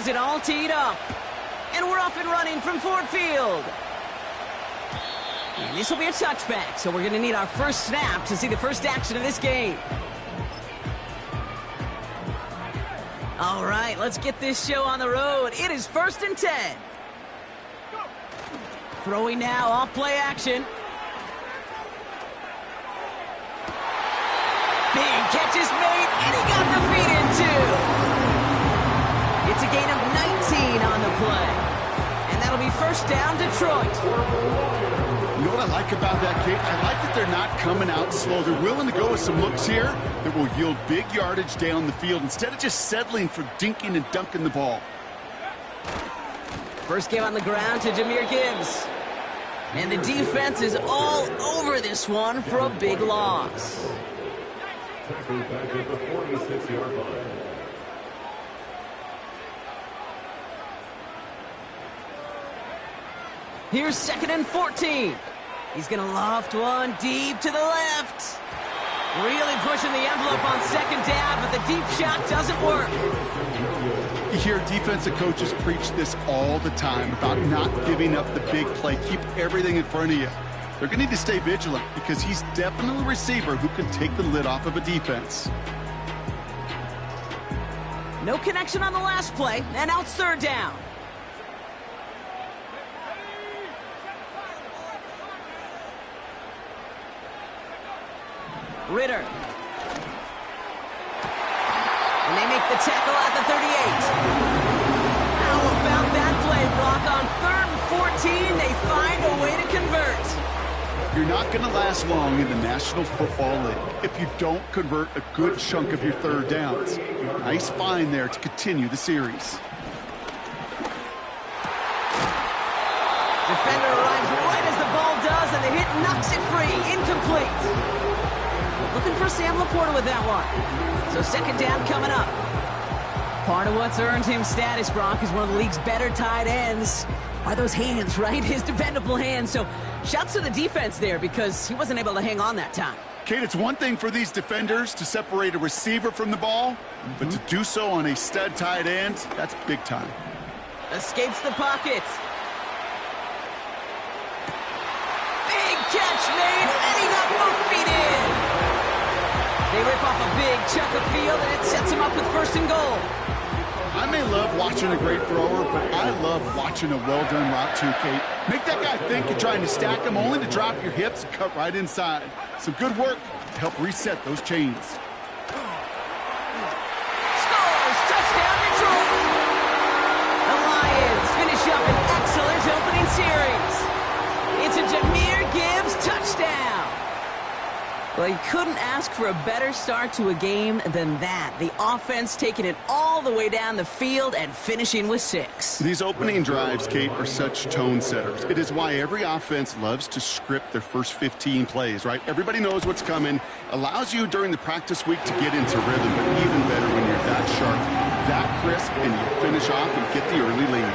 has it all teed up. And we're off and running from Ford Field. And this will be a touchback, so we're going to need our first snap to see the first action of this game. All right, let's get this show on the road. It is 1st and 10. Throwing now, off play action. Big catch is made, and he got the feet in too. It's a gain of 19 on the play. And that'll be first down, Detroit. You know what I like about that, Kate? I like that they're not coming out slow. They're willing to go with some looks here that will yield big yardage down the field instead of just settling for dinking and dunking the ball. First game on the ground to Jahmyr Gibbs. And the defense is all over this one for a big loss. Tackled back at the 46-yard line. Here's 2nd and 14. He's going to loft one deep to the left. Really pushing the envelope on 2nd down, but the deep shot doesn't work. You hear defensive coaches preach this all the time about not giving up the big play. Keep everything in front of you. They're going to need to stay vigilant because he's definitely a receiver who can take the lid off of a defense. No connection on the last play, and now it's 3rd down. Ritter. And they make the tackle at the 38. How about that play, Brock? On 3rd and 14, they find a way to convert. You're not going to last long in the National Football League if you don't convert a good chunk of your 3rd downs. Nice find there to continue the series. Defender arrives right as the ball does, and the hit knocks it free. Incomplete. Looking for Sam Laporta with that one. So 2nd down coming up. Part of what's earned him status, Brock, is one of the league's better tight ends. Are those hands, right? His dependable hands. So shouts to the defense there because he wasn't able to hang on that time. Kate, it's one thing for these defenders to separate a receiver from the ball, but to do so on a stud tight end, that's big time. Escapes the pocket. Big catch made, and he got both feet in. They rip off a big chunk of field, and it sets him up with 1st and goal. I may love watching a great thrower, but I love watching a well-done route too, Kate. Make that guy think you're trying to stack him, only to drop your hips and cut right inside. Some good work to help reset those chains. Scores! Touchdown, Detroit! The Lions finish up an excellent opening series. It's a Jahmyr Gibbs touchdown. Well, you couldn't ask for a better start to a game than that. The offense taking it all the way down the field and finishing with 6. These opening drives, Kate, are such tone setters. It is why every offense loves to script their first 15 plays, right? Everybody knows what's coming. Allows you during the practice week to get into rhythm, but even better when you're that sharp, that crisp, and you finish off and get the early lead.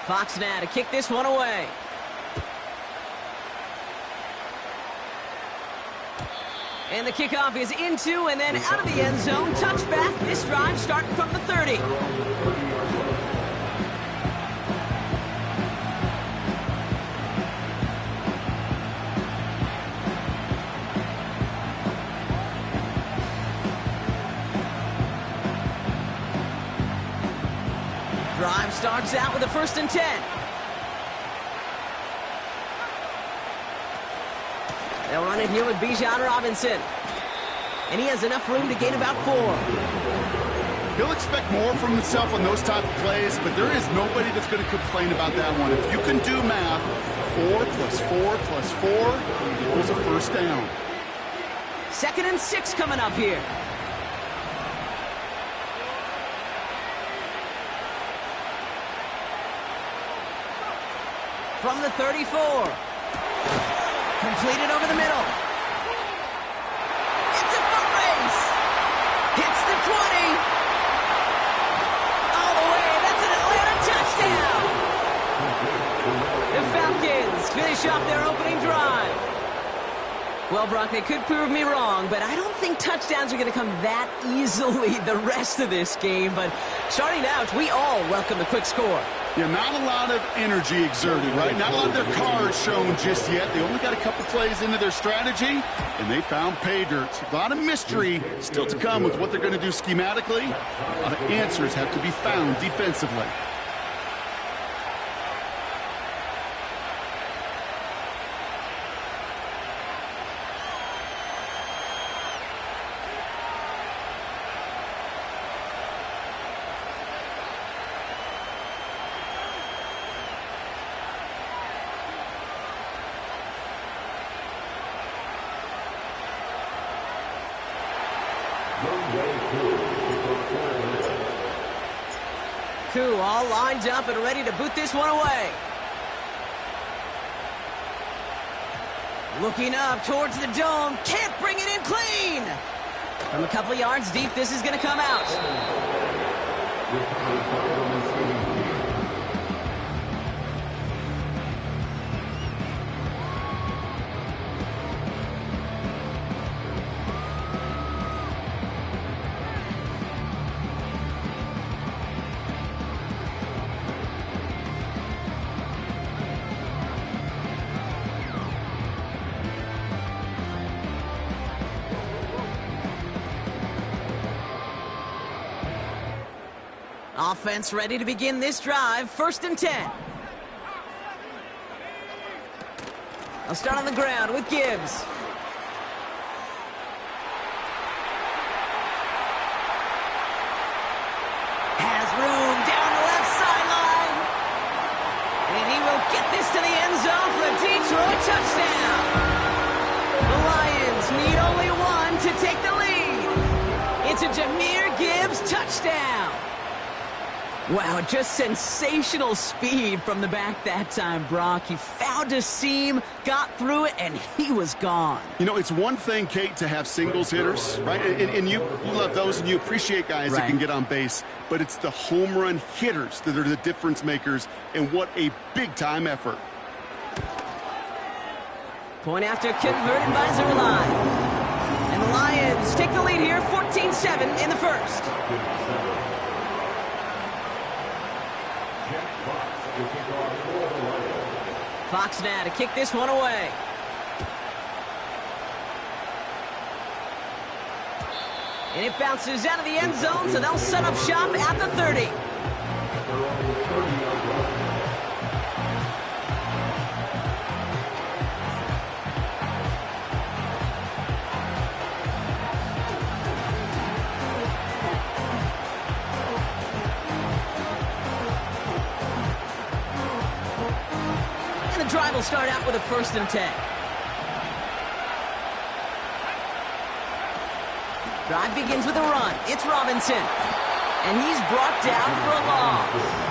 Fox now to kick this one away. And the kickoff is into and then out of the end zone. Touchback. This drive starting from the 30. Drive starts out with a 1st and 10. They'll run it here with Bijan Robinson. And he has enough room to gain about 4. He'll expect more from himself on those type of plays, but there is nobody that's going to complain about that one. If you can do math, 4 plus 4 plus 4 equals a 1st down. 2nd and 6 coming up here. From the 34. Completed over the middle. It's a foot race. Hits the 20. Well, Brock, they could prove me wrong, but I don't think touchdowns are going to come that easily the rest of this game. But starting out, we all welcome the quick score. Yeah, not a lot of energy exerted, right? Not a lot of their cards shown just yet. They only got a couple plays into their strategy, and they found pay dirt. A lot of mystery still to come with what they're going to do schematically. A lot of answers have to be found defensively. Koo all lined up and ready to boot this one away. Looking up towards the dome. Can't bring it in clean. From a couple of yards deep, this is going to come out. Offense ready to begin this drive. 1st and 10. I'll start on the ground with Gibbs. Has room down the left sideline. And he will get this to the end zone for a Detroit touchdown. The Lions need only one to take the lead. It's a Jahmyr Gibbs touchdown. Wow, just sensational speed from the back that time, Brock. He found a seam, got through it, and he was gone. You know, it's one thing, Kate, to have singles hitters, right? And you love those, and you appreciate guys that can get on base. But it's the home run hitters that are the difference makers, and what a big-time effort. Point after converted by Zerline. And the Lions take the lead here, 14-7 in the first. Fox now to kick this one away. And it bounces out of the end zone, so they'll set up shop at the 30. The drive will start out with a 1st and 10. Drive begins with a run. It's Robinson. And he's brought down for a loss.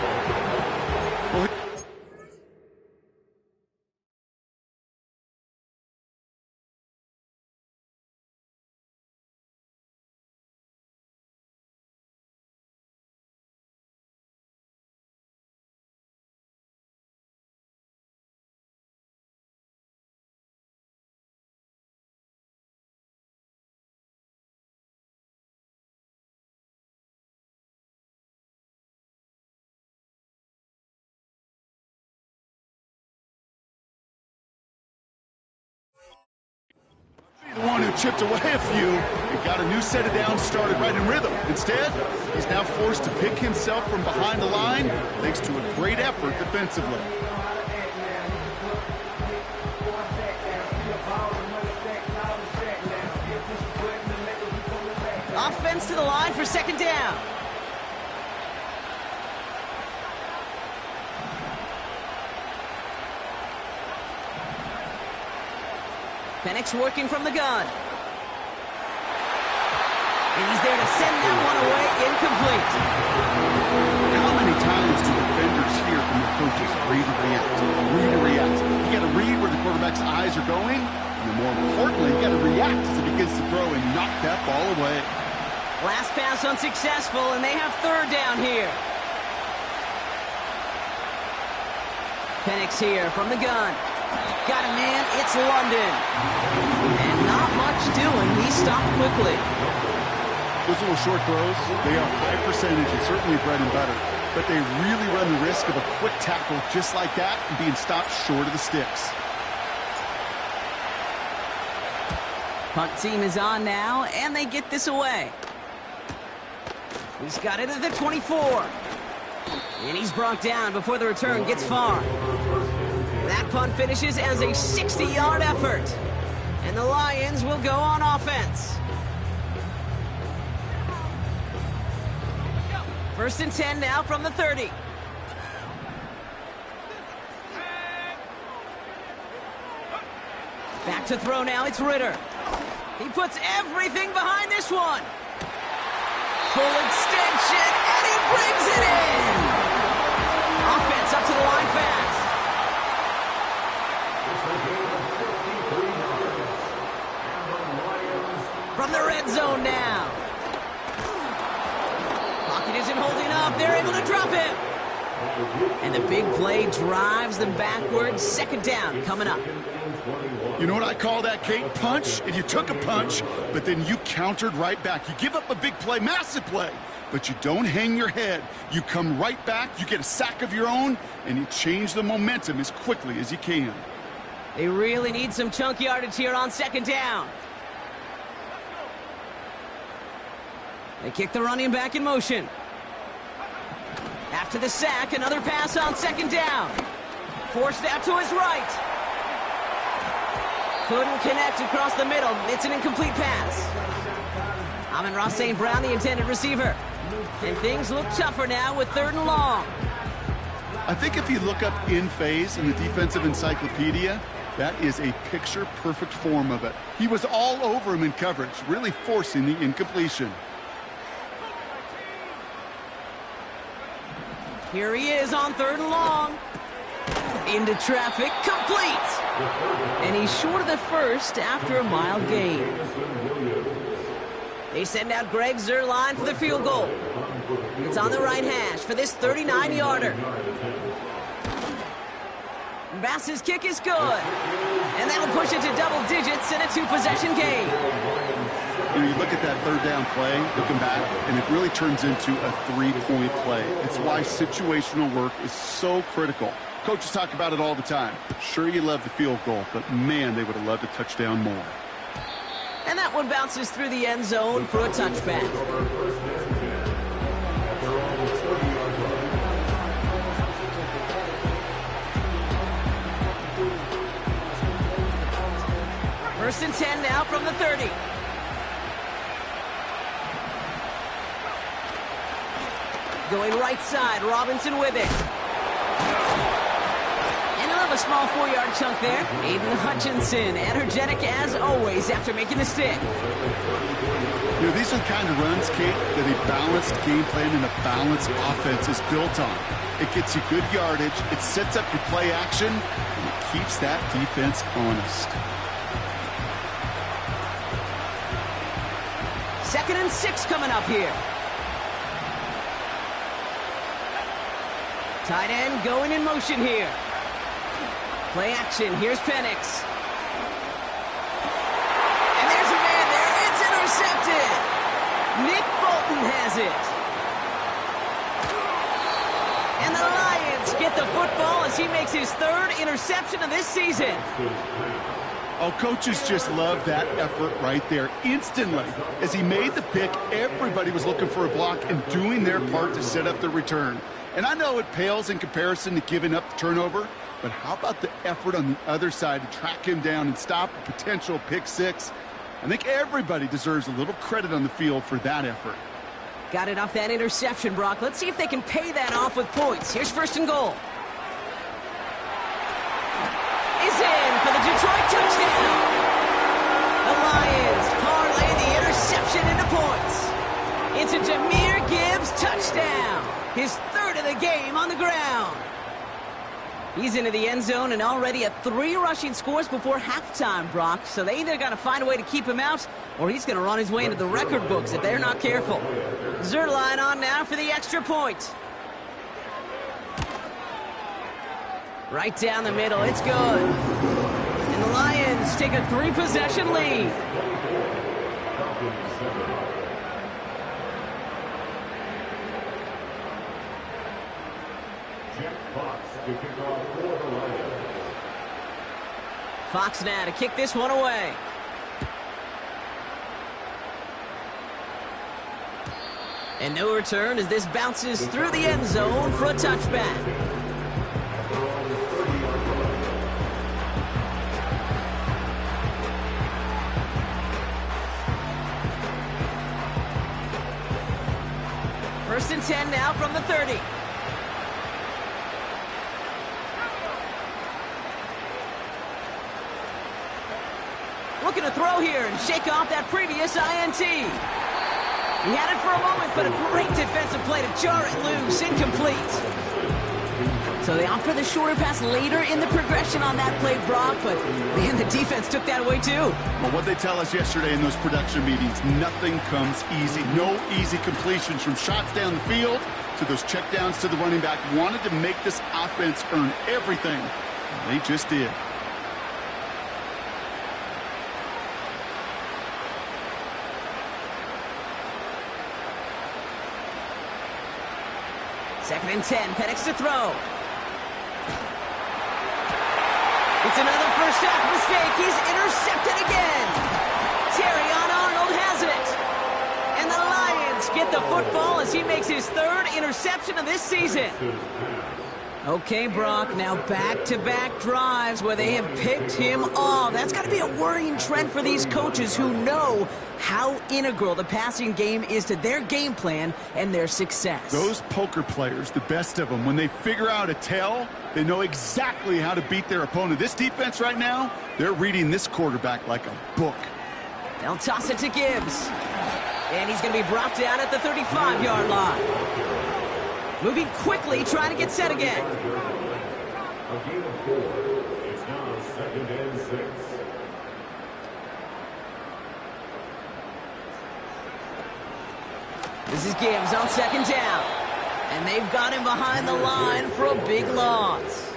The one who chipped away a few and got a new set of downs started right in rhythm. Instead, he's now forced to pick himself from behind the line thanks to a great effort defensively. Offense to the line for 2nd down. Penix working from the gun. And he's there to send that one away, incomplete. How many times do defenders hear from their coaches, read and react, read and react? You got to read where the quarterback's eyes are going, and more importantly, you got to react as he begins to throw and knock that ball away. Last pass unsuccessful, and they have 3rd down here. Penix here from the gun. Got a man, it's London. And not much doing, he stopped quickly. Those little short throws, they are high percentage and certainly bread and butter. But they really run the risk of a quick tackle just like that and being stopped short of the sticks. Punt team is on now, and they get this away. He's got it at the 24. And he's brought down before the return gets far. That punt finishes as a 60-yard effort. And the Lions will go on offense. 1st and 10 now from the 30. Back to throw now, it's Ritter. He puts everything behind this one. Full extension, and he brings it in. Offense up to the line fast. From the red zone now. Pocket isn't holding up. They're able to drop him. And the big play drives them backwards. 2nd down coming up. You know what I call that, Kate? Punch, and you took a punch, but then you countered right back. You give up a big play, massive play, but you don't hang your head. You come right back, you get a sack of your own, and you change the momentum as quickly as you can. They really need some chunk yardage here on 2nd down. They kick the running back in motion. After the sack, another pass on 2nd down. Forced out to his right. Couldn't connect across the middle. It's an incomplete pass. Amon-Ra St. Brown, the intended receiver. And things look tougher now with 3rd and long. I think if you look up in phase in the defensive encyclopedia, that is a picture-perfect form of it. He was all over him in coverage, really forcing the incompletion. Here he is on 3rd and long. Into traffic, complete. And he's short of the first after a mild gain. They send out Greg Zuerlein for the field goal. It's on the right hash for this 39-yarder. Bass's kick is good. And that'll push it to double digits in a 2-possession game. You know, you look at that 3rd down play, looking back, and it really turns into a 3-point play. It's why situational work is so critical. Coaches talk about it all the time. Sure, you love the field goal, but man, they would have loved a touchdown more. And that one bounces through the end zone for a touchback. First and 10 now from the 30. Going right side, Robinson with it. And he'll have a small 4-yard chunk there. Aiden Hutchinson, energetic as always after making the stick. You know, these are the kind of runs, Kate, that a balanced game plan and a balanced offense is built on. It gets you good yardage, it sets up your play action, and it keeps that defense honest. 2nd and 6 coming up here. Tight end going in motion here. Play action. Here's Penix. And there's a man there. It's intercepted. Nick Bolton has it. And the Lions get the football as he makes his 3rd interception of this season. Oh, coaches just love that effort right there. Instantly, as he made the pick, everybody was looking for a block and doing their part to set up the return. And I know it pales in comparison to giving up the turnover, but how about the effort on the other side to track him down and stop a potential pick 6? I think everybody deserves a little credit on the field for that effort. Got it off that interception, Brock. Let's see if they can pay that off with points. Here's 1st and goal. Is in for the Detroit touchdown. The Lions parlay the interception into points. It's a Jahmyr Gibbs touchdown. His 3rd of the game on the ground. He's into the end zone and already at 3 rushing scores before halftime, Brock. So they either got to find a way to keep him out or he's going to run his way into the record books if they're not careful. Zuerlein on now for the extra point. Right down the middle. It's good. And the Lions take a 3-possession lead. Fox now to kick this one away. And no return as this bounces through the end zone for a touchback. First and 10 now from the 30. Looking to throw here and shake off that previous INT. He had it for a moment, but a great defensive play to jar it loose. Incomplete. So they opt for the shorter pass later in the progression on that play, Brock, but man, the defense took that away too. Well, what they tell us yesterday in those production meetings, nothing comes easy. No easy completions from shots down the field to those checkdowns to the running back. Wanted to make this offense earn everything. They just did. Second and 10, Penix to throw. It's another first half mistake. He's intercepted again. Terrion Arnold has it. And the Lions get the football as he makes his 3rd interception of this season. Okay, Brock, now back-to-back drives where they have picked him off. That's got to be a worrying trend for these coaches who know how integral the passing game is to their game plan and their success. Those poker players, the best of them, when they figure out a tell, they know exactly how to beat their opponent. This defense right now, they're reading this quarterback like a book. They'll toss it to Gibbs. And he's going to be brought down at the 35-yard line. Moving quickly, trying to get set again. A gain of 4. It's now 2nd and 6. This is Gibbs on 2nd down. And they've got him behind the line for a big loss.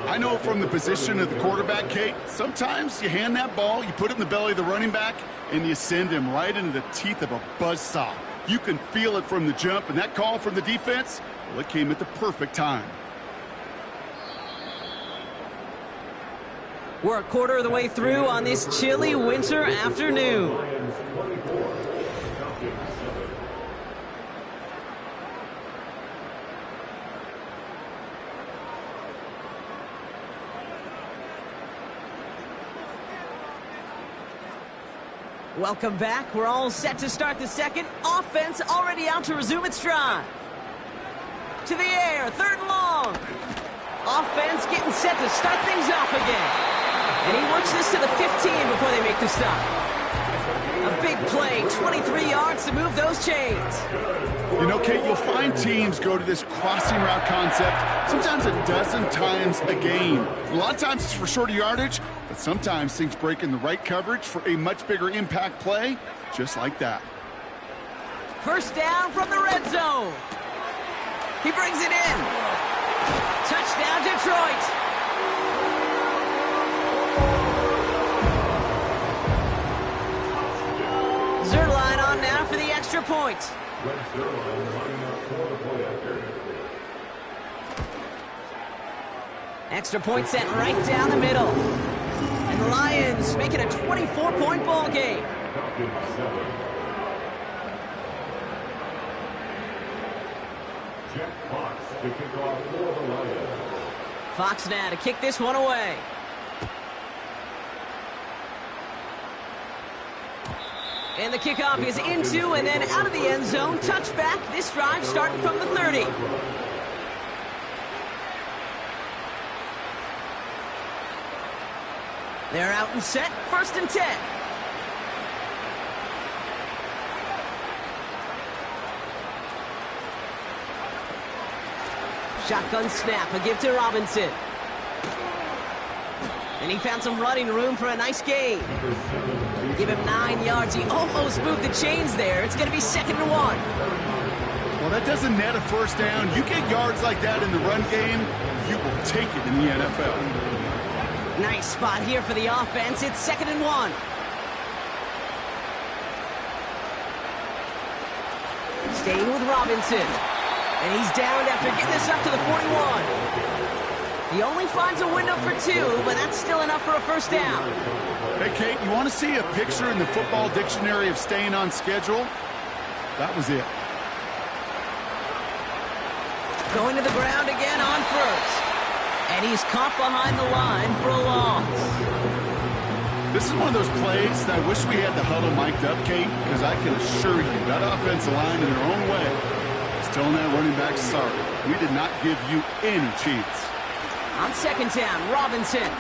I know from the position of the quarterback, Kate, sometimes you hand that ball, you put it in the belly of the running back, and you send him right into the teeth of a buzzsaw. You can feel it from the jump, and that call from the defense, well, it came at the perfect time. We're a quarter of the way through on this chilly winter afternoon. Welcome back. We're all set to start the second. Offense already out to resume its drive. To the air, 3rd and long. Offense getting set to start things off again. And he works this to the 15 before they make the stop. A big play, 23 yards to move those chains. You know, Kate, you'll find teams go to this crossing route concept sometimes a dozen times a game. A lot of times it's for shorter yardage, but sometimes things break in the right coverage for a much bigger impact play, just like that. First down from the red zone. He brings it in. Touchdown, Detroit. Zerline on now for the extra point. Extra point set right down the middle. And the Lions make it a 24-point ball game. Fox now to kick this one away. And the kickoff is into and then out of the end zone. Touchback. This drive starting from the 30. They're out and set. 1st and 10. Shotgun snap. A give to Robinson. And he found some running room for a nice gain. Give him 9 yards. He almost moved the chains there. It's going to be 2nd and 1. Well, that doesn't net a first down. You get yards like that in the run game, you will take it in the NFL. Nice spot here for the offense. It's 2nd and 1. Staying with Robinson. And he's down after getting this up to the 41. He only finds a window for 2, but that's still enough for a first down. Hey, Kate, you want to see a picture in the football dictionary of staying on schedule? That was it. Going to the ground again on first. And he's caught behind the line for a loss. This is one of those plays that I wish we had the huddle mic'd up, Kate, because I can assure you that offensive line in their own way is telling that running back, sorry, we did not give you any cheats. On 2nd down, Robinson.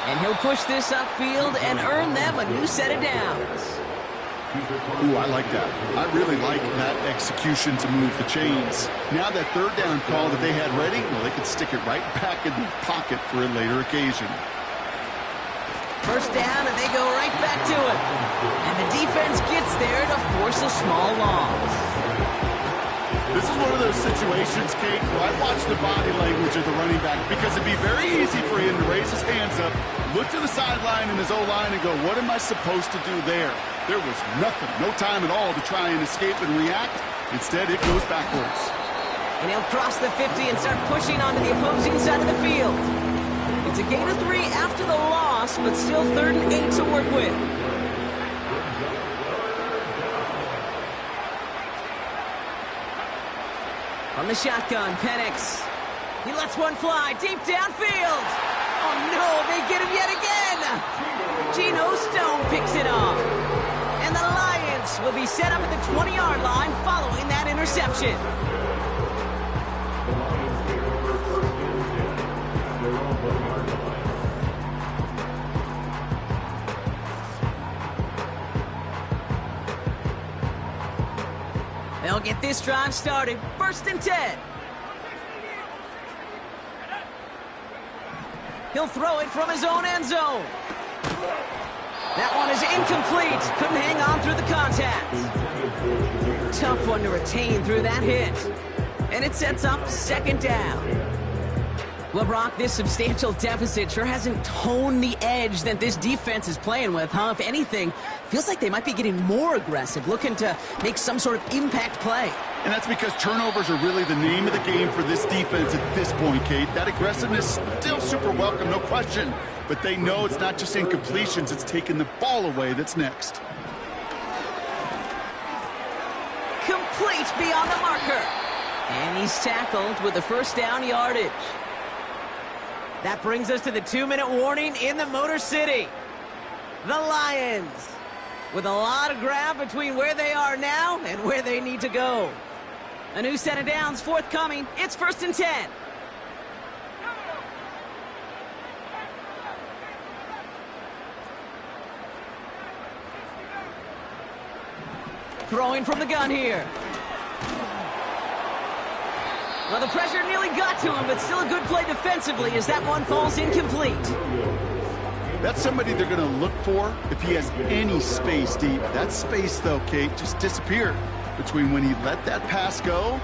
And he'll push this upfield and earn them a new set of downs. Ooh, I like that. I really like that execution to move the chains. Now that 3rd down call that they had ready, well, they could stick it right back in the pocket for a later occasion. First down, and they go right back to it. And the defense gets there to force a small loss. This is one of those situations, Kate, where I watch the body language of the running back because it'd be very easy for him to raise his hands up, look to the sideline in his O-line and go, what am I supposed to do there? There was nothing, no time at all to try and escape and react. Instead, it goes backwards. And he'll cross the 50 and start pushing onto the opposing side of the field. It's a gain of 3 after the loss, but still 3rd and 8 to work with. From the shotgun, Penix. He lets one fly deep downfield. Oh no, they get him yet again. Geno Stone picks it off. And the Lions will be set up at the 20-yard line following that interception. They'll get this drive started. 1st and 10. He'll throw it from his own end zone. That one is incomplete. Couldn't hang on through the contact. Tough one to retain through that hit. And it sets up 2nd down. Well, Brock, this substantial deficit sure hasn't toned the edge that this defense is playing with, huh? If anything, feels like they might be getting more aggressive, looking to make some sort of impact play. And that's because turnovers are really the name of the game for this defense at this point, Kate. That aggressiveness still super welcome, no question. But they know it's not just incompletions, it's taking the ball away that's next. Complete beyond the marker. And he's tackled with the first down yardage. That brings us to the 2-minute warning in the Motor City. The Lions, with a lot of ground between where they are now and where they need to go. A new set of downs forthcoming. It's 1st and 10. Throwing from the gun here. Well, the pressure nearly got to him, but still a good play defensively as that one falls incomplete. That's somebody they're going to look for if he has any space deep. That space, though, Kate, just disappeared between when he let that pass go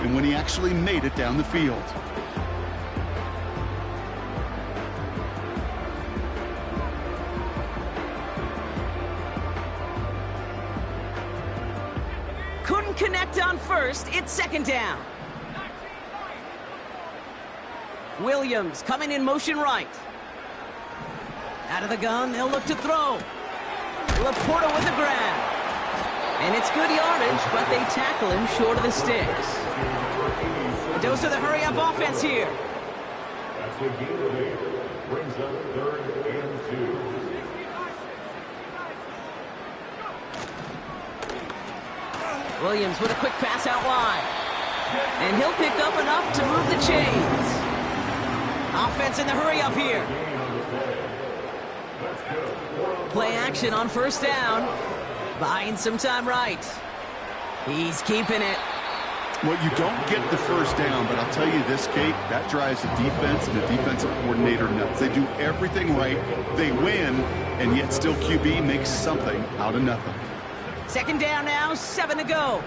and when he actually made it down the field. Couldn't connect on first. It's 2nd down. Williams coming in motion right. Out of the gun, they'll look to throw. Laporta with the grab. And it's good yardage, but they tackle him short of the sticks. A dose of the hurry-up offense here. That's a gain of 8. Brings up 3rd and 2. Williams with a quick pass out wide. And he'll pick up enough to move the chains. Offense in the hurry-up here. Play action on 1st down. Buying some time right. He's keeping it. Well, you don't get the first down, but I'll tell you this, Kate, that drives the defense and the defensive coordinator nuts. They do everything right. They win, and yet still QB makes something out of nothing. 2nd down now, 7 to go.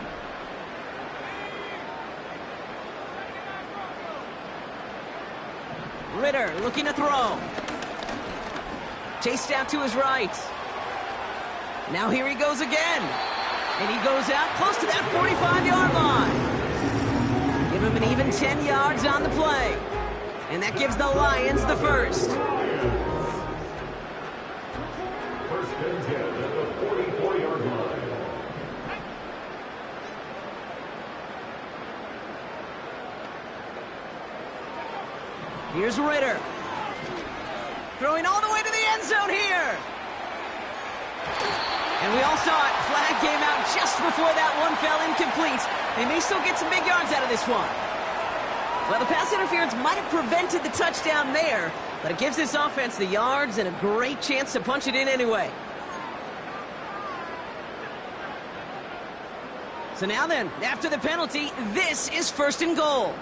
Ritter looking to throw. Chased out to his right. Now here he goes again. And he goes out close to that 45-yard line. Give him an even 10 yards on the play. And that gives the Lions the first. First and 10 at the 44-yard line. Here's Ritter. Throwing all the way to the end zone here. And we all saw it. Flag came out just before that one fell incomplete. They may still get some big yards out of this one. Well, the pass interference might have prevented the touchdown there, but it gives this offense the yards and a great chance to punch it in anyway. So now then, after the penalty, this is first and goal.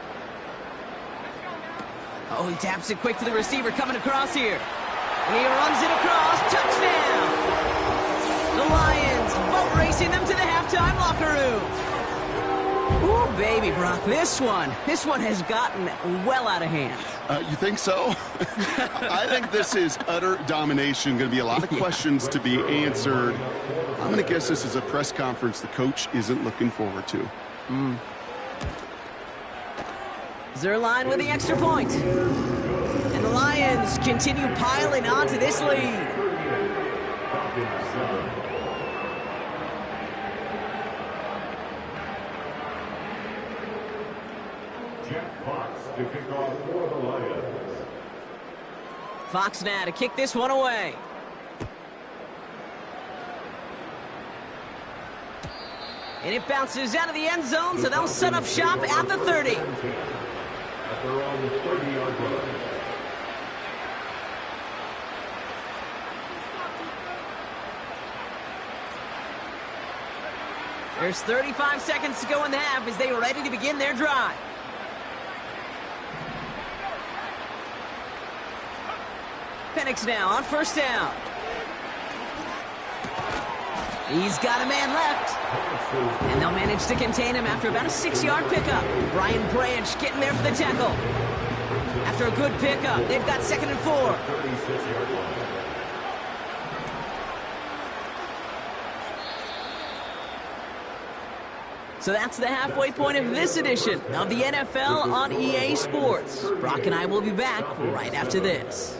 Oh, he taps it quick to the receiver coming across here. And he runs it across. Touchdown! The Lions boat racing them to the halftime locker room. Ooh, baby, Brock, this one has gotten well out of hand. You think so? I think this is utter domination. Going to be a lot of questions to be answered. I'm going to guess this is a press conference the coach isn't looking forward to. Zerline with the extra point. And the Lions continue piling onto this lead. Jack Fox to kick off for the Lions. Fox now to kick this one away. And it bounces out of the end zone, so they'll set up shop at the 30. At their own 30-yard line. There's 35 seconds to go in the half as they are ready to begin their drive. Penix now on first down. He's got a man left. And they'll manage to contain him after about a 6-yard pickup. Brian Branch getting there for the tackle. After a good pickup, they've got 2nd and 4. 36-yard line. So that's the halfway point of this edition of the NFL on EA Sports. Brock and I will be back right after this.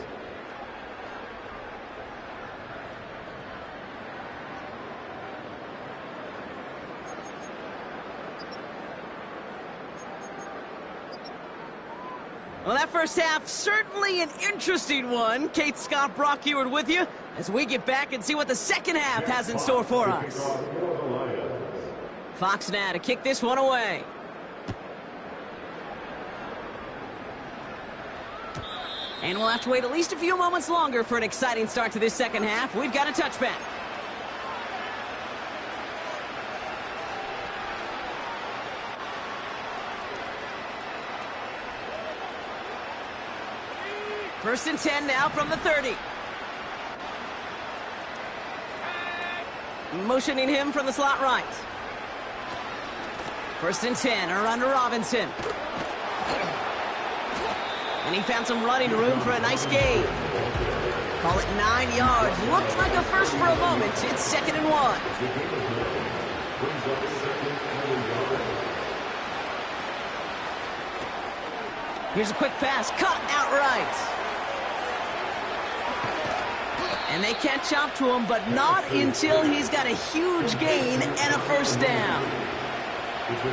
Well, that first half, certainly an interesting one. Kate Scott, Brock Eward with you as we get back and see what the second half has in store for us. Fox now to kick this one away. And we'll have to wait at least a few moments longer for an exciting start to this second half. We've got a touchback. First and 10 now from the 30. Motioning him from the slot right. First and 10, around to Robinson. And he found some running room for a nice gain. Call it 9 yards. Looked like a first for a moment. It's 2nd and 1. Here's a quick pass, cut outright. And they catch up to him, but not until he's got a huge gain and a first down.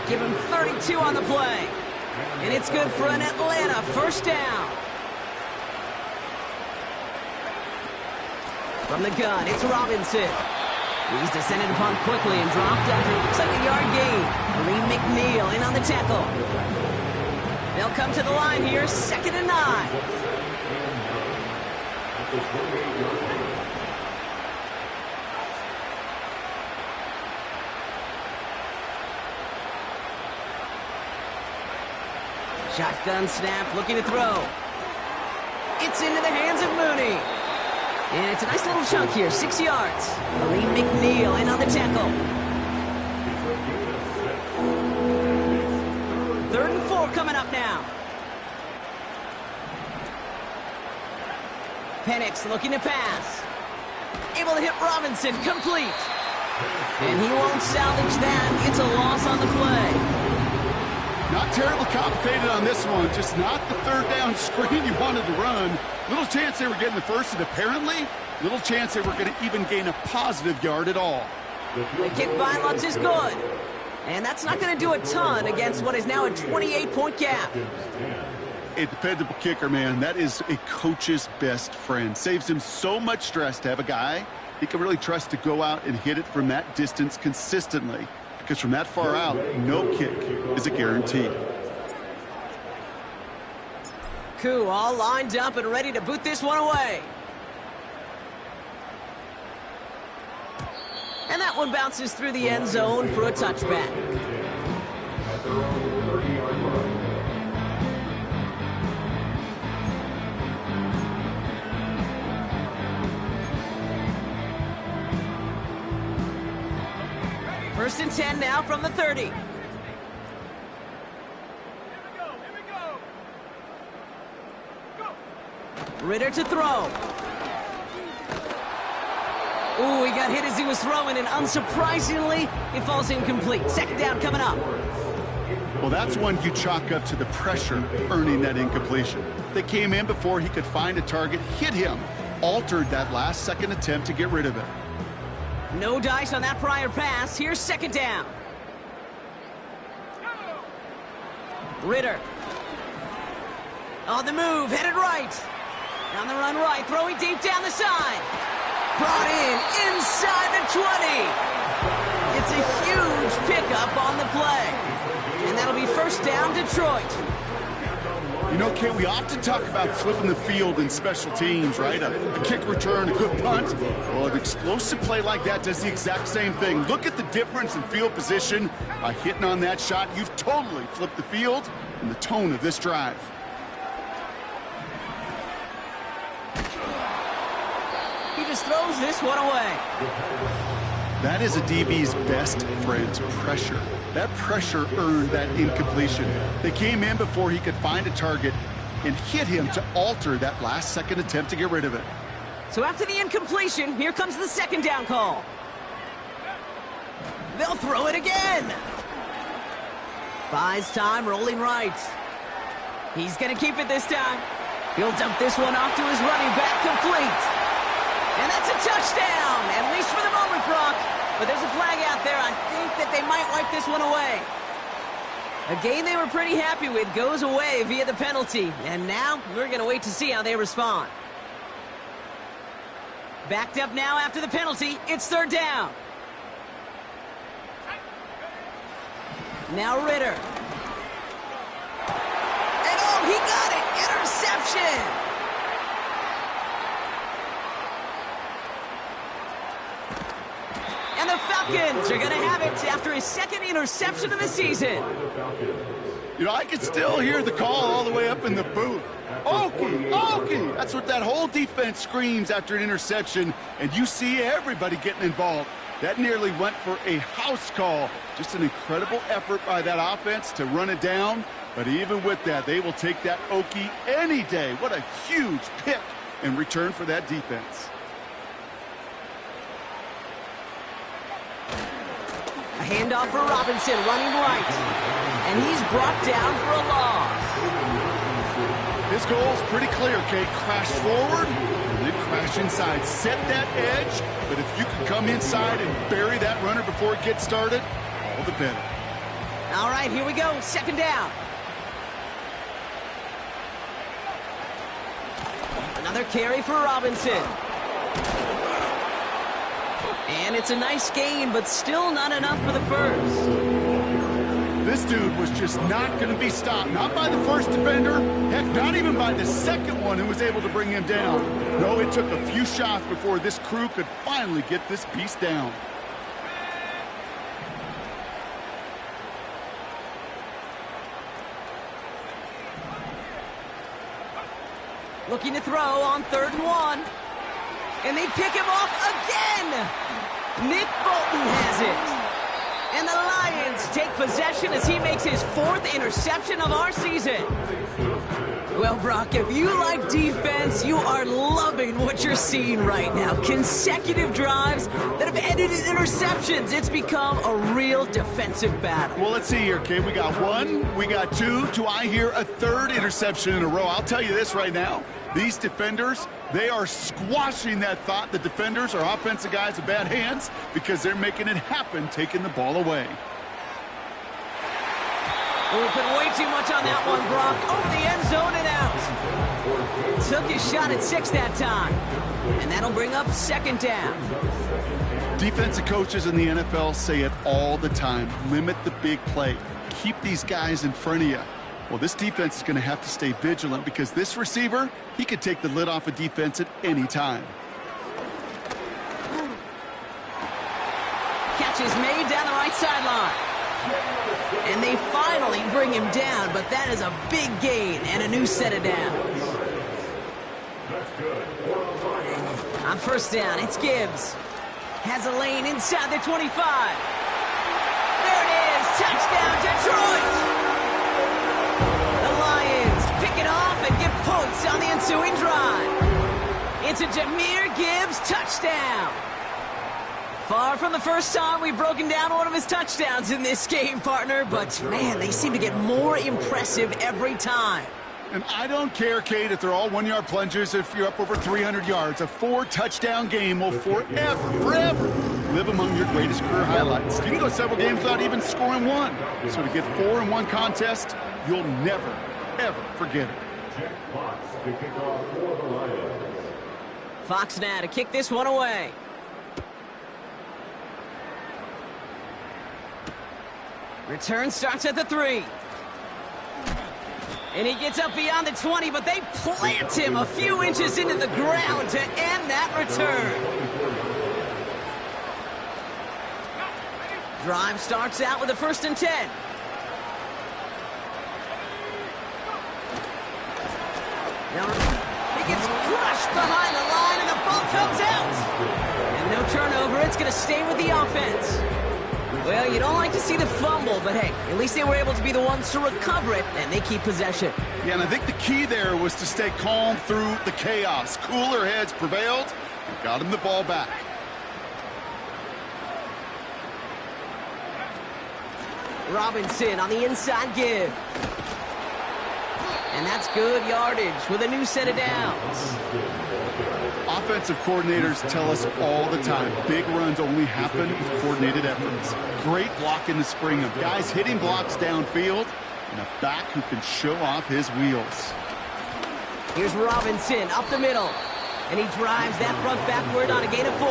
Give him 32 on the play. And it's good for an Atlanta first down. From the gun, it's Robinson. He's descended upon quickly and dropped after it looks like a yard gain. Lee McNeil in on the tackle. They'll come to the line here, 2nd and 9. Shotgun snap, looking to throw. It's into the hands of Mooney. And it's a nice little chunk here, 6 yards. Lee McNeil in on the tackle. 3rd and 4 coming up now. Penix looking to pass. Able to hit Robinson, complete. And he won't salvage that. It's a loss on the play. Not terribly complicated on this one. Just not the third down screen you wanted to run. Little chance they were getting the first, and apparently, little chance they were going to even gain a positive yard at all. The kick violence is good. And that's not going to do a ton against what is now a 28-point gap. A dependable kicker, man. That is a coach's best friend. Saves him so much stress to have a guy he can really trust to go out and hit it from that distance consistently. Because from that far out, no kick is a guarantee. Koo all lined up and ready to boot this one away. And that one bounces through the end zone for a touchback. First and 10 now from the 30. Ritter to throw. Ooh, he got hit as he was throwing, and unsurprisingly, it falls incomplete. Second down coming up. Well, that's one you chalk up to the pressure earning that incompletion. They came in before he could find a target, hit him, altered that last-second attempt to get rid of it. No dice on that prior pass. Here's second down. Ritter. On the move, headed right. On the run right, throwing deep down the side. Brought in inside the 20. It's a huge pickup on the play. And that'll be first down, Detroit. You know, Kate, we often talk about flipping the field in special teams, right? A kick return, a good punt. Well, an explosive play like that does the exact same thing. Look at the difference in field position. By hitting on that shot, you've totally flipped the field and the tone of this drive. He just throws this one away. That is a DB's best friend, pressure. That pressure earned that incompletion. They came in before he could find a target and hit him to alter that last-second attempt to get rid of it. So after the incompletion, here comes the second down call. They'll throw it again. Buys time, rolling right. He's going to keep it this time. He'll dump this one off to his running back, complete. And that's a touchdown, at least for the moment, Brock. But there's a flag out there. I think that they might wipe this one away. A game they were pretty happy with goes away via the penalty. And now we're going to wait to see how they respond. Backed up now after the penalty. It's third down. Now Ritter. And oh, he got it. Interception. And the Falcons are going to have it after his second interception of the season. You know, I can still hear the call all the way up in the booth. Okie, Okie! That's what that whole defense screams after an interception, and you see everybody getting involved. That nearly went for a house call. Just an incredible effort by that offense to run it down. But even with that, they will take that Okie any day. What a huge pick in return for that defense. A handoff for Robinson, running right. And he's brought down for a loss. His goal is pretty clear, Kate. Crash forward and then crash inside. Set that edge, but if you can come inside and bury that runner before it gets started, all the better. All right, here we go. Second down. Another carry for Robinson. And it's a nice gain, but still not enough for the first. This dude was just not going to be stopped. Not by the first defender. Heck, not even by the second one who was able to bring him down. No, it took a few shots before this crew could finally get this piece down. Looking to throw on 3rd and 1. And they pick him off again. Nick Bolton has it. And the Lions take possession as he makes his 4th interception of our season. Well, Brock, if you like defense, you are loving what you're seeing right now. Consecutive drives that have ended in interceptions. It's become a real defensive battle. Well, let's see here, kid. We got 1, we got 2. Do I hear a 3rd interception in a row? I'll tell you this right now. These defenders, they are squashing that thought. The defenders are offensive guys with bad hands because they're making it happen, taking the ball away. We put way too much on that one, Brock. Over the end zone and out. Took his shot at 6 that time. And that'll bring up 2nd down. Defensive coaches in the NFL say it all the time. Limit the big play. Keep these guys in front of you. Well, this defense is going to have to stay vigilant because this receiver, he could take the lid off a defense at any time. Catch is made down the right sideline. And they finally bring him down, but that is a big gain and a new set of downs. On 1st down, it's Gibbs. Has a lane inside the 25. There it is. Touchdown, Detroit. The Lions pick it off and get points on the ensuing drive. It's a Jahmyr Gibbs touchdown. Far from the first time we've broken down one of his touchdowns in this game, partner, but, man, they seem to get more impressive every time. And I don't care, Kate, if they're all 1-yard plungers, if you're up over 300 yards. A 4-touchdown game will forever live among your greatest career highlights. You can go several games without even scoring 1. So to get 4 in one contest, you'll never, ever forget it. Fox to kick off for the Lions. Fox now to kick this one away. Return starts at the 3. And he gets up beyond the 20, but they plant him a few inches into the ground to end that return. Drive starts out with a 1st and 10. Now, he gets crushed behind the line, and the ball comes out. And no turnover. It's going to stay with the offense. Well, you don't like to see the fumble, but hey, at least they were able to be the ones to recover it, and they keep possession. Yeah, and I think the key there was to stay calm through the chaos. Cooler heads prevailed and got him the ball back. Robinson on the inside give. And that's good yardage with a new set of downs. Offensive coordinators tell us all the time, big runs only happen with coordinated efforts. Great block in the spring of guys hitting blocks downfield and a back who can show off his wheels. Here's Robinson up the middle. And he drives that front backward on a gain of 4.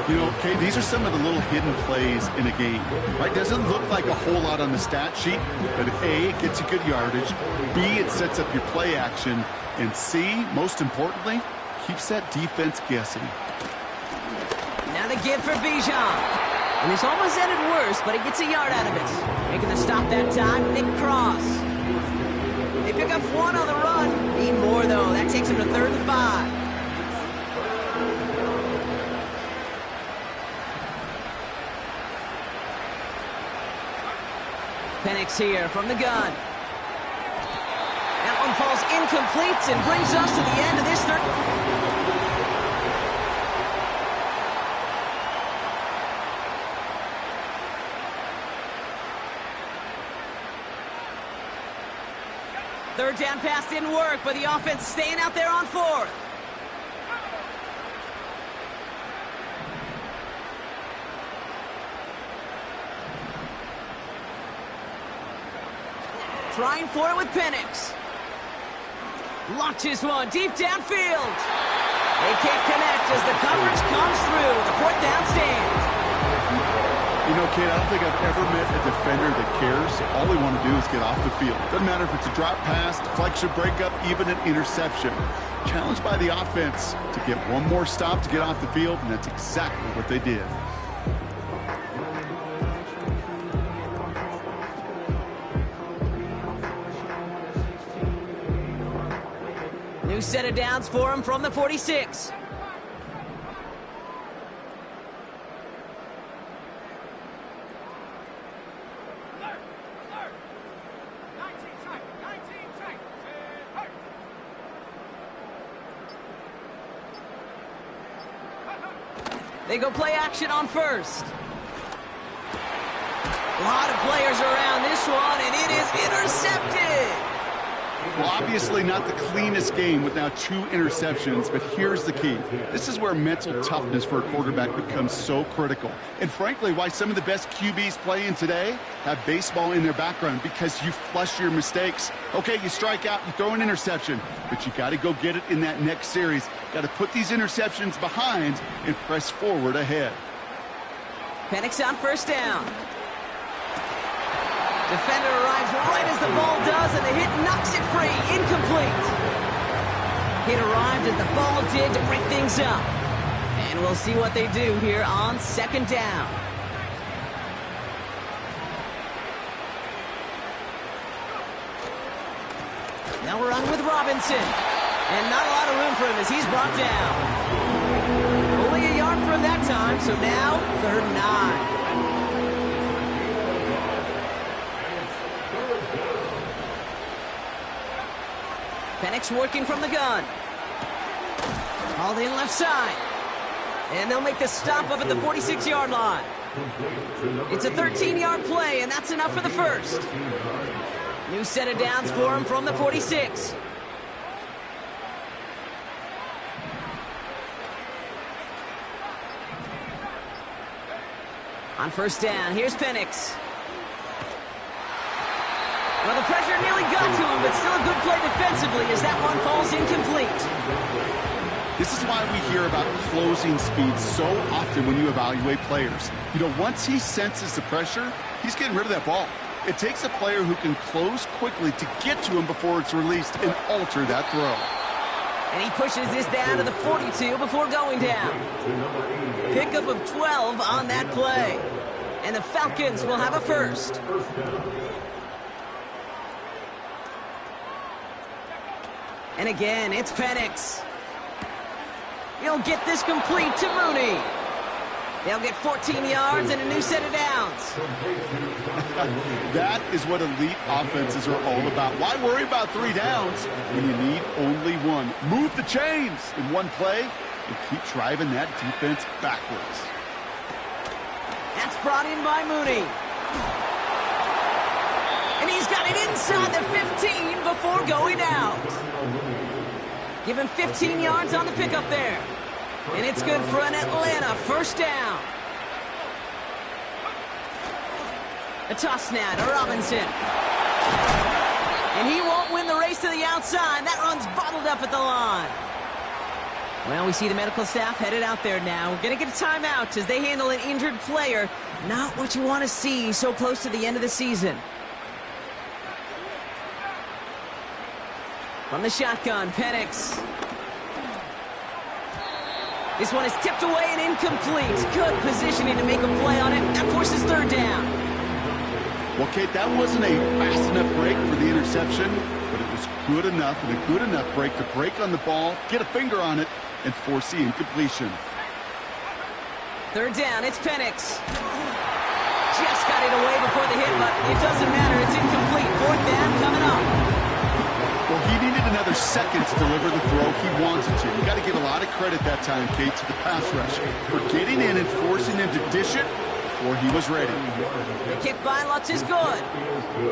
You know, Kay, these are some of the little hidden plays in a game. Right? Doesn't look like a whole lot on the stat sheet, but A, it gets you good yardage. B, it sets up your play action. And C, most importantly, keeps that defense guessing. Now the give for Bijan. And this almost ended worse, but he gets a yard out of it. Making the stop that time, Nick Cross. They pick up 1 on the run. Need more, though. That takes him to 3rd and 5. Penix here from the gun. That one falls incomplete and brings us to the end of this third. Third down pass didn't work, but the offense staying out there on 4th. Trying for it with Penix. Launches one deep downfield. They can't connect as the coverage comes through. The 4th down stand. You know, Kate, I don't think I've ever met a defender that cares. All they want to do is get off the field. Doesn't matter if it's a drop pass, deflection, breakup, even an interception. Challenged by the offense to get one more stop to get off the field, and that's exactly what they did. New set of downs for him from the 46. They go play action on first. A lot of players around this one, and it is intercepted. Well, obviously not the cleanest game with now 2 interceptions, but here's the key. This is where mental toughness for a quarterback becomes so critical. And frankly, why some of the best QBs playing today have baseball in their background, because you flush your mistakes. Okay, you strike out, you throw an interception, but you got to go get it in that next series. Got to put these interceptions behind and press forward ahead. Penix on first down. Defender arrives right as the ball does, and the hit knocks it free. Incomplete. Hit arrived as the ball did to break things up. And we'll see what they do here on second down. Now we're on with Robinson. And not a lot of room for him as he's brought down. Only a yard from that time, so now 3rd and 9. Penix working from the gun. Hauled in left side. And they'll make the stop up at the 46-yard line. It's a 13-yard play, and that's enough for the first. New set of downs for him from the 46. On first down, here's Penix. Well, the pressure nearly got to him, but still a good play defensively as that one falls incomplete. This is why we hear about closing speed so often when you evaluate players. You know, once he senses the pressure, he's getting rid of that ball. It takes a player who can close quickly to get to him before it's released and alter that throw. And he pushes this down to the 42 before going down. Pickup of 12 on that play. And the Falcons will have a first. And again, it's Penix. He'll get this complete to Mooney. They'll get 14 yards and a new set of downs. That is what elite offenses are all about. Why worry about 3 downs when you need only 1? Move the chains in one play and keep driving that defense backwards. That's brought in by Mooney. And he's got it inside the 15 before going out. Give him 15 yards on the pickup there. And it's good for an Atlanta first down. A toss now to Robinson. And he won't win the race to the outside. That run's bottled up at the line. Well, we see the medical staff headed out there now. We're going to get a timeout as they handle an injured player. Not what you want to see so close to the end of the season. From the shotgun, Penix. This one is tipped away and incomplete. Good positioning to make a play on it. That forces 3rd down. Well, Kate, that wasn't a fast enough break for the interception, but it was good enough and a good enough break to break on the ball, get a finger on it, and force the incompletion. 3rd down, it's Penix. Just got it away before the hit, but it doesn't matter. It's incomplete. 4th down coming up. Well, he needed another second to deliver the throw he wanted to. You got to give a lot of credit that time, Kate, to the pass rush for getting in and forcing him to dish it before he was ready. The kick by Lutz is good.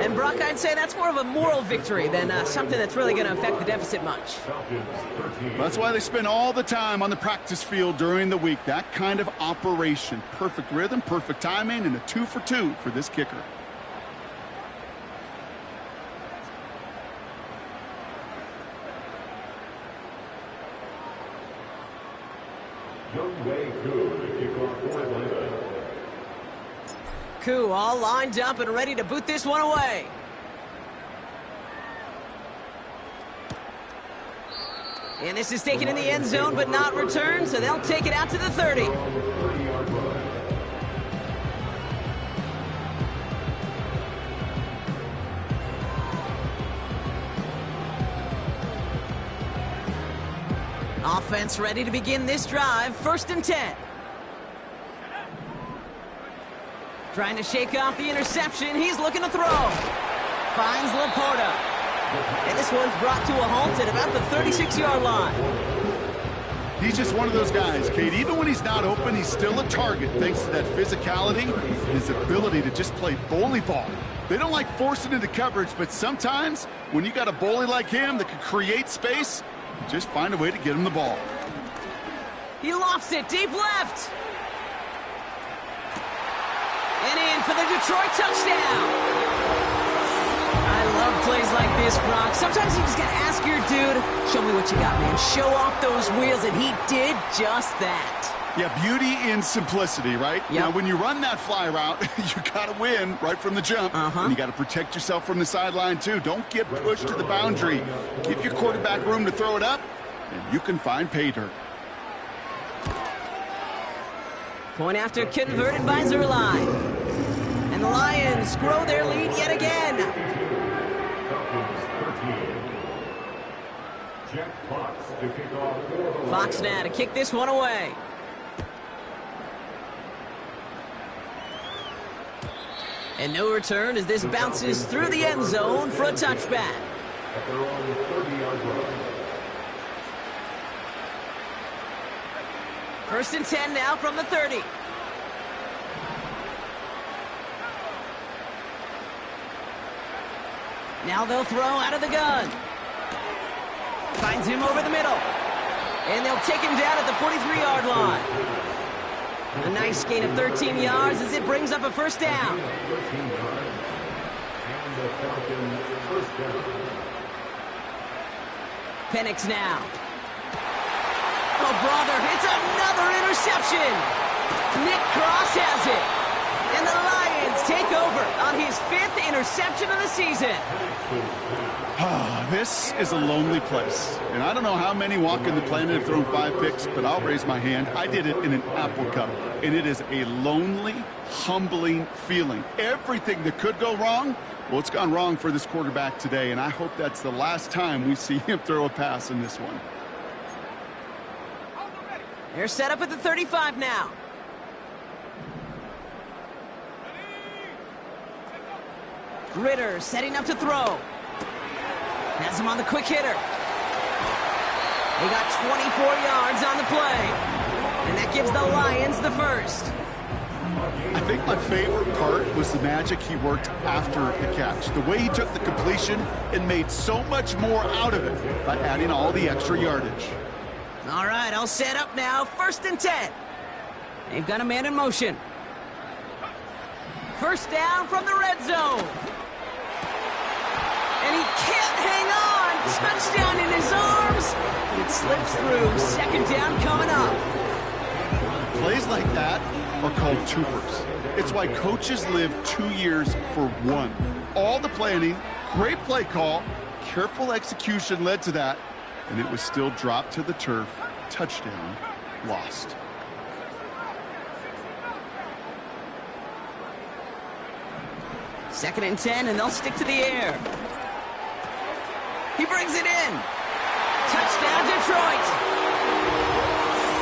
And Brock, I'd say that's more of a moral victory than something that's really going to affect the deficit much. That's why they spend all the time on the practice field during the week. That kind of operation. Perfect rhythm, perfect timing, and a 2 for 2 for this kicker. Koo all lined up and ready to boot this one away. And this is taken in the end zone but not returned, so they'll take it out to the 30. Offense ready to begin this drive. 1st and 10. Trying to shake off the interception. He's looking to throw. Finds Laporta. And this one's brought to a halt at about the 36-yard line. He's just one of those guys, Kate. Even when he's not open, he's still a target thanks to that physicality and his ability to just play bully ball. They don't like forcing into coverage, but sometimes when you got a bully like him that can create space, you just find a way to get him the ball. He lofts it deep left. And in for the Detroit touchdown. I love plays like this, Brock. Sometimes you just got to ask your dude, show me what you got, man. Show off those wheels, and he did just that. Yeah, beauty in simplicity, right? Yep. Now, when you run that fly route, you got to win right from the jump. And you got to protect yourself from the sideline, too. Don't get pushed to the boundary. Give your quarterback room to throw it up, and you can find pay dirt. Point after converted by Zerline. And the Lions grow their lead yet again. Fox now to kick this one away. And no return as this bounces through the end zone for a touchback. At their own 30-yard line. First and 10 now from the 30. Now they'll throw out of the gun. Finds him over the middle. And they'll take him down at the 43-yard line. A nice gain of 13 yards as it brings up a first down. 13 yards. And the Falcons first down. Penix now. Oh, brother, it's another interception. Nick Cross has it. And the Lions take over on his 5th interception of the season. This is a lonely place. And I don't know how many walking the planet have thrown 5 picks, but I'll raise my hand. I did it in an Apple Cup. And it is a lonely, humbling feeling. Everything that could go wrong, well, it's gone wrong for this quarterback today. And I hope that's the last time we see him throw a pass in this one. They're set up at the 35 now. Ritter setting up to throw. Has him on the quick hitter. They got 24 yards on the play. And that gives the Lions the first. I think my favorite part was the magic he worked after the catch. The way he took the completion and made so much more out of it by adding all the extra yardage. All right, all set up now. First and 10. They've got a man in motion. First down from the red zone. And he can't hang on. Touchdown in his arms. It slips through. Second down coming up. Plays like that are called twofers. It's why coaches live 2 years for one. All the planning, great play call, careful execution led to that, and it was still dropped to the turf. Touchdown, lost. Second and 10, and they'll stick to the air. He brings it in. Touchdown, Detroit.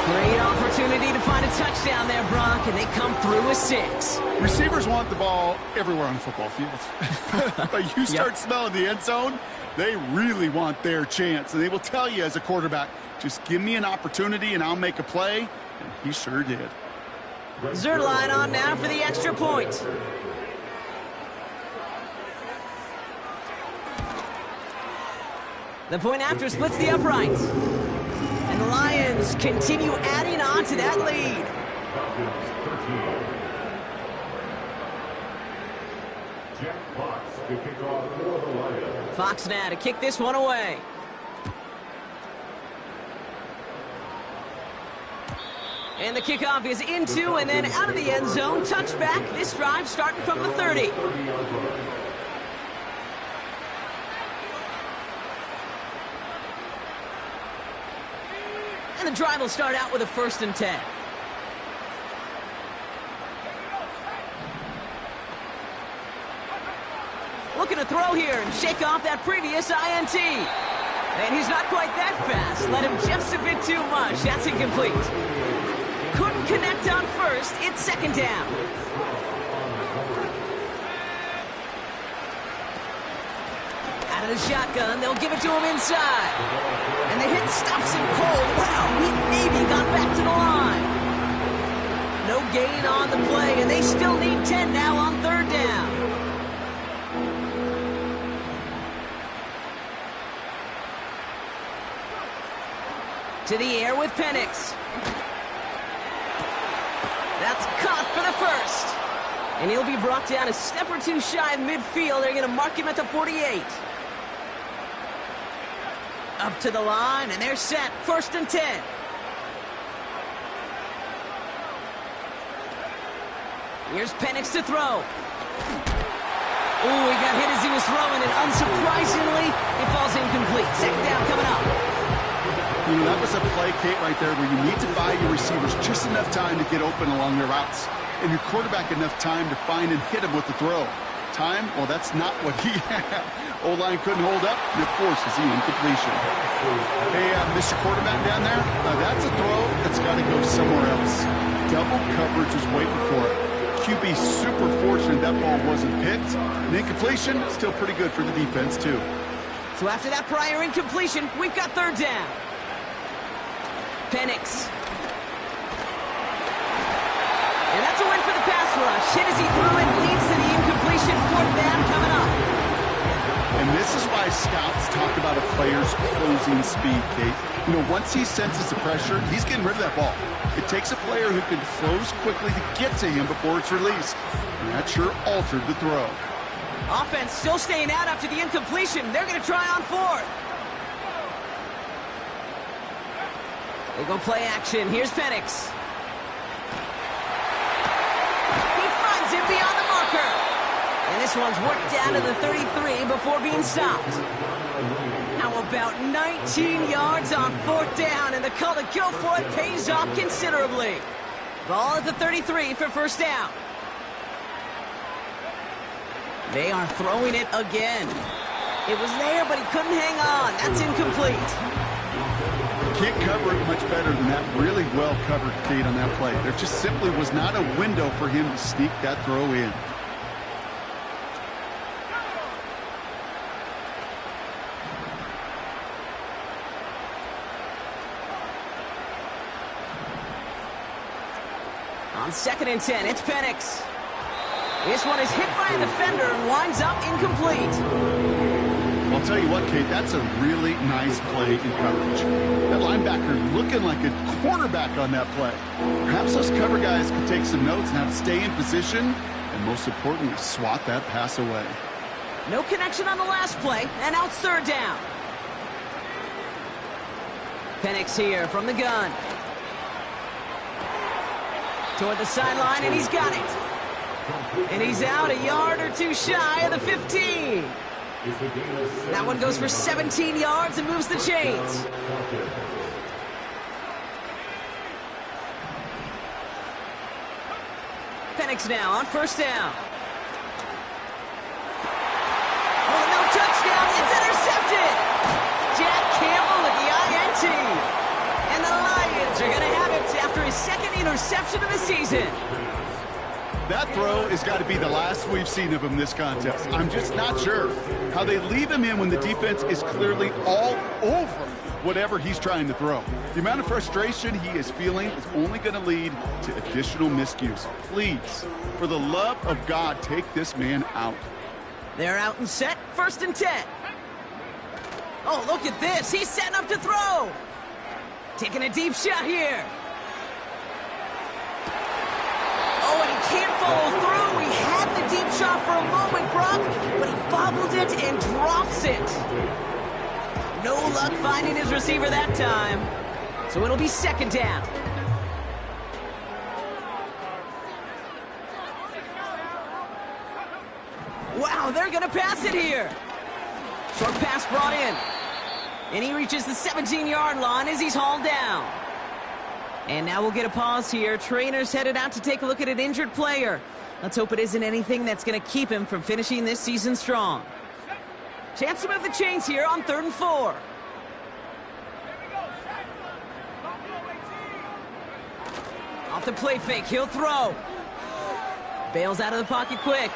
Great opportunity to find a touchdown there, Brock, and they come through with 6. Receivers want the ball everywhere on football fields. But you start smelling the end zone, they really want their chance. And they will tell you as a quarterback, just give me an opportunity and I'll make a play. And he sure did. Zerline on now for the extra point. The point after splits the uprights. And the Lions continue adding on to that lead. Jack Fox to kick off for the Lions. Fox now to kick this one away. And the kickoff is into and then out of the end zone. Touchback. This drive starting from the 30. And the drive will start out with a first and 10. Looking to throw here and shake off that previous INT. And he's not quite that fast. Let him just a bit too much. That's incomplete. Couldn't connect on first. It's second down. Out of Out of the shotgun, they'll give it to him inside. And the hit stops him cold. Wow, he maybe got back to the line. No gain on the play, and they still need 10 now on third down. To the air with Penix. That's caught for the first. And he'll be brought down a step or two shy of midfield. They're going to mark him at the 48. Up to the line, and they're set. 1st and 10. Here's Penix to throw. Ooh, he got hit as he was throwing, and unsurprisingly, it falls incomplete. 2nd down coming up. You know, that was a play, Kate, right there where you need to buy your receivers just enough time to get open along their routes, and your quarterback enough time to find and hit him with the throw. Time? Well, that's not what he had. O-line couldn't hold up, and it forces the incompletion. Hey, Mr. Quarterback down there, that's a throw that's got to go somewhere else. Double coverage is waiting for it. QB super fortunate that ball wasn't picked. An incompletion, still pretty good for the defense, too. So after that prior incompletion, we've got 3rd down. Penix. And that's a win for the pass rush. Hit as he threw it, leads to the incompletion. 4th down coming up. And this is why scouts talk about a player's closing speed, Kate. You know, once he senses the pressure, he's getting rid of that ball. It takes a player who can close quickly to get to him before it's released. And that sure altered the throw. Offense still staying out after the incompletion. They're going to try on 4th. They go play action. Here's Penix. He finds him beyond the marker. And this one's worked down to the 33 before being stopped. How about 19 yards on 4th down, and the call to go for it pays off considerably. Ball at the 33 for 1st down. They are throwing it again. It was there, but he couldn't hang on. That's incomplete. Can't cover it much better than that. Really well covered, Kate, on that play. There just simply was not a window for him to sneak that throw in. On 2nd and 10, it's Penix. This one is hit by a defender and winds up incomplete. I'll tell you what, Kate, that's a really nice play in coverage. That linebacker looking like a cornerback on that play. Perhaps those cover guys could take some notes and have to stay in position, and most importantly, swat that pass away. No connection on the last play, and now it's 3rd down. Penix here from the gun. Toward the sideline, and he's got it. And he's out a yard or two shy of the 15. That one goes for 17 yards and moves the chains. Penix now on 1st down. Oh, no touchdown. It's intercepted. Jack Campbell with the INT. And the Lions are going to have it after his 2nd interception of the season. That throw has got to be the last we've seen of him this contest. I'm just not sure how they leave him in when the defense is clearly all over whatever he's trying to throw. The amount of frustration he is feeling is only going to lead to additional miscues. Please, for the love of God, take this man out. They're out and set. 1st and 10. Oh, look at this. He's setting up to throw. Taking a deep shot here. Oh, and he can't follow through. He had the deep shot for a moment, Brock, but he bobbled it and drops it. No luck finding his receiver that time. So it'll be 2nd down. Wow, they're going to pass it here. Short pass brought in. And he reaches the 17-yard line as he's hauled down. And now we'll get a pause here. Trainers headed out to take a look at an injured player. Let's hope it isn't anything that's going to keep him from finishing this season strong. Chance to move the chains here on 3rd and 4. Off the play fake, he'll throw. Bails out of the pocket quick.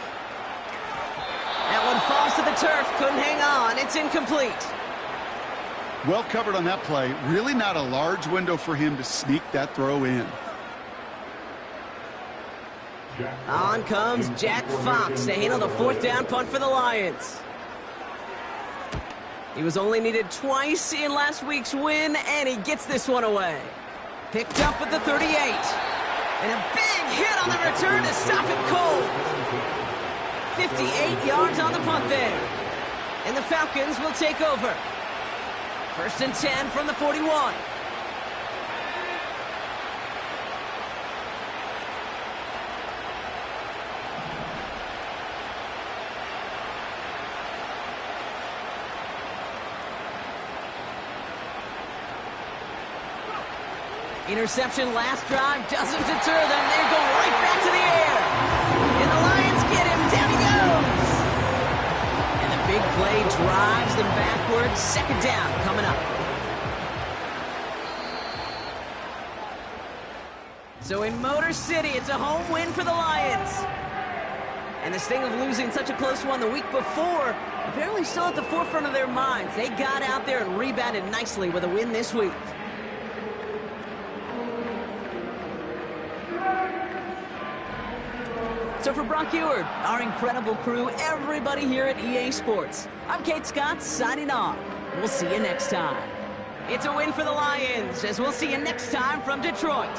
That one falls to the turf. couldn't hang on. It's incomplete. Well covered on that play. Really not a large window for him to sneak that throw in. On comes Jack Fox to handle the fourth down punt for the Lions. He was only needed twice in last week's win, and he gets this one away. Picked up at the 38. And a big hit on the return to stop it cold. 58 yards on the punt there. And the Falcons will take over. 1st and 10 from the 41. Interception last drive doesn't deter them. They go right back to the air. And the Lions get him. Down he goes. And the big play drives them backwards. 2nd down coming up. So in Motor City, it's a home win for the Lions. And the sting of losing such a close one the week before apparently still at the forefront of their minds. They got out there and rebounded nicely with a win this week. So for Brock Eward, our incredible crew, everybody here at EA Sports, I'm Kate Scott signing off. We'll see you next time. It's a win for the Lions, as we'll see you next time from Detroit.